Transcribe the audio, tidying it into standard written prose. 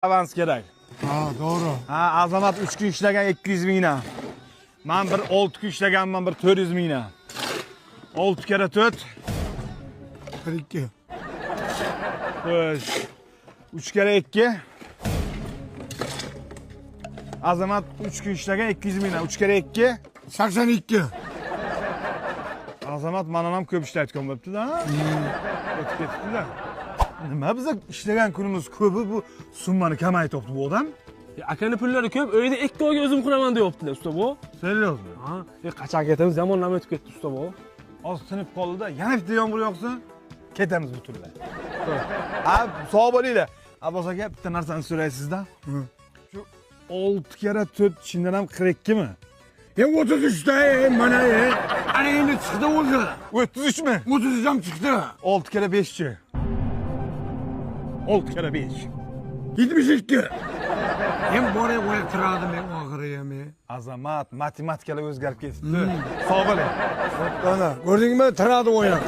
avans kerak. Ha, doğru. Ha, Azamat 3 kun ishlagan 200 mingdan. Men bir 6 kun ishlaganman bir 400 mingdan. 6 kere 4 42. 3 kere 2 Azamat 3 kun ishlagan 200 mingdan 3 kere 2 82. Azamat manam ham ko'p ishlayotgan bo'pti-da. O'tib ketibdi-da. Nima biz ishlagan kunimiz ko'pi bu summani kamaytiribdi bu odam? Akani pullari ko'p, uyda 2 oyga o'zim quraman deyaptilar usta bu. Seriozmi? Ha, qachon ketamiz, zamonlama o'tib ketdi usta bu. Hozir tinib qoldi-da, yana bitta yomg'ir yog'sa, ketamiz butunlay. Ha, sog' bo'linglar. Abbos aka, bitta narsani so'raysiz-da. Shu 6 kere 4 chindan ham 42 mi? 33 da mana ana endi chiqdi o'zi. 33 mi? 33 ham chiqdi. 6 kere 5'chi. 6 kere 5. 72. Hem borib o'ytirdim men oxiriga men. Azamat, matematikalar o'zgarib ketibdi. Sog' bo'ling. Ana, ko'rdingmi? Tiradi o'yin.